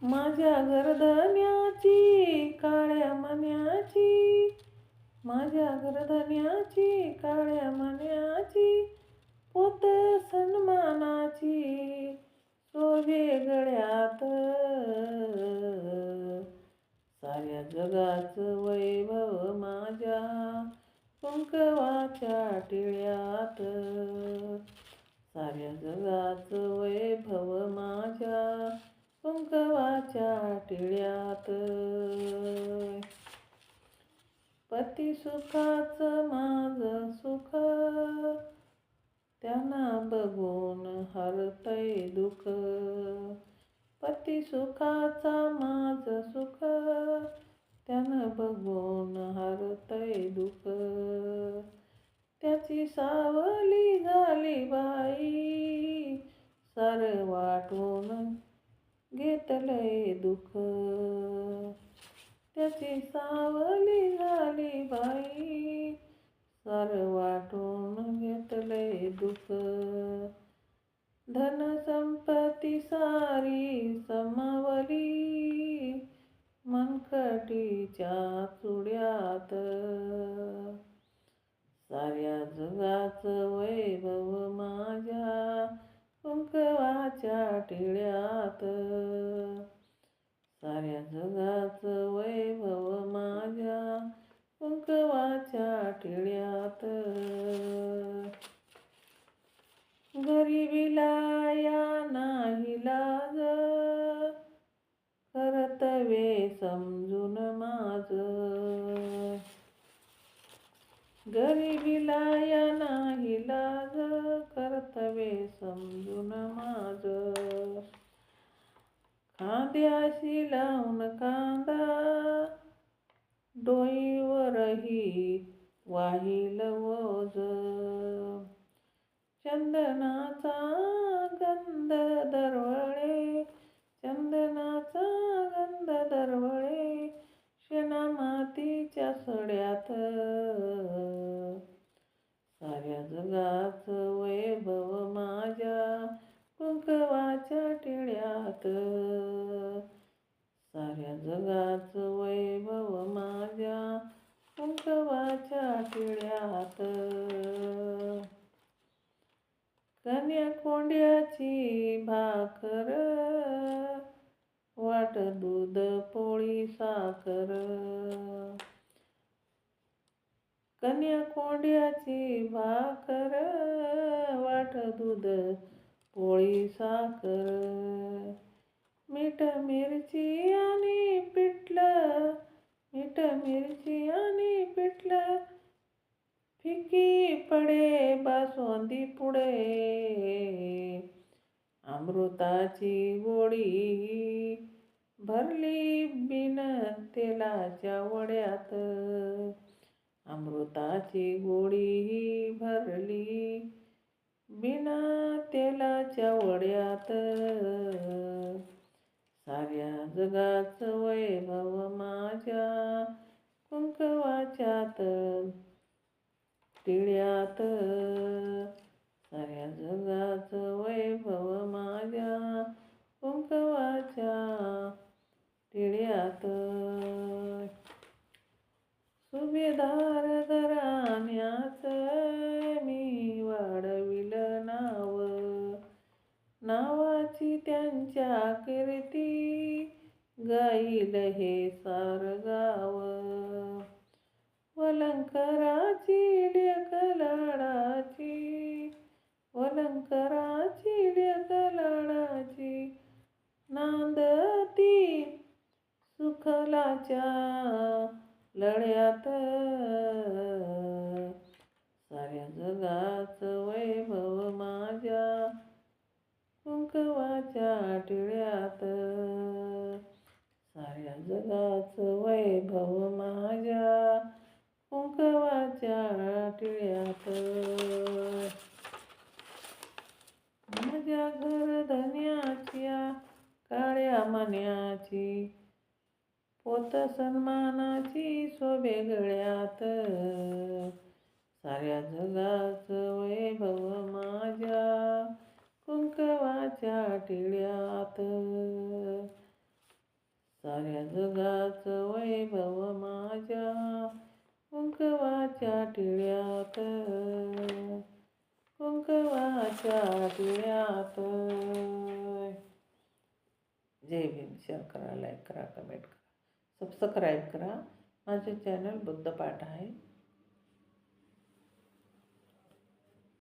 माझ्या गर्दन्याची काळ्या मन्याची, माझ्या गर्दन्याची काळ्या मन्याची, पोत सन्मानाची शोभे गळ्यात. साऱ्या जगाचं वैभव माझ्या कुंकवाच्या टिळ्यात. साऱ्या जगाचं वैभव माझ्या कुंकवाच्या टिळ्यात. पती सुखाचं माझं सुख, त्यांना बघून हरतय दुःख. पती सुखाचा माझं सुख, त्यानं बघून हरतय दुःख. त्याची सावली झाली बाई, सारं वाटून घेतलंय दुःख. त्याची सावली झाली बाई, सारं वाटून घेतलंय दुःख. धन संपत्ती सारी समवली, मनकटीच्या चुड्यात. साऱ्या जगाचं वैभव माझ्या कुंकवाच्या टिळ्यात. साऱ्या जगाचं वैभव माझ्या कुंकवाच्या टिळ्यात. गरिबीला या नाही लाज, कर्तव्ये समजून माझं. गरिबीला या नाही लाज, कर्तव्ये समजून माझं. खांद्याशी लावून कांदा, डोईवरही वाहील ओझ. चंदनाचा गंध दरवळे, चंदनाचा गंध दरवळे, शेणा मातीच्या सड्यात. साऱ्या जगाचं वैभव माझ्या कुंकवाच्या टिळ्यात. साऱ्या जगाचं वैभव माझ्या कुंकवाच्या टिळ्यात. कन्या कोंड्याची भाकर, वाट दूध पोळी साखर. कन्या कोंड्याची भाकर, वाट दूध पोळी साखर. मीठ मिरची आणि पिठलं, मीठ मिरची आणि पिठलं, फिकी पडे बासुंदी पुढे. अमृताची गोडी भरली बिन तेलाच्या वड्यात. अमृताची गोडी भरली बिना तेलाच्या वड्यात. साऱ्या जगाचं वैभव माझ्या कुंकवाच्यात टिळ्यात. साऱ्या जगाचं वैभव माझ्या कुंकवाच्या टिळ्यात. सुभेदार घराण्याचं मी वाढविलं नाव, नावाची त्यांच्या कीर्ती गाईल हे सार गाव. वलंकराची लेक लाडाची, वलंकराची लेक लाडाची, नांदती सुखलाच्या लढ्यात. साऱ्या जगाचं वैभव माझ्या कुंकवाच्या टिळ्यात. साऱ्या जगाचं वैभव माझ्या कुंकवाच्या टिळ्यात. माझ्या घरधन्याच्या काळ्या मन्याची, पोत सन्मानाची शोभे गळ्यात. साऱ्या जगाचं वैभव माझ्या कुंकवाच्या टिळ्यात. साऱ्या जगाचं वैभव माझ्या कुंकवाच्या टिळ्यात, कुंकवाच्या टिळ्यात. जय भीम. शेअर करा, लाईक करा, कमेंट करा, सबस्क्राईब करा. माझे चॅनल बुद्धपाठ आहे.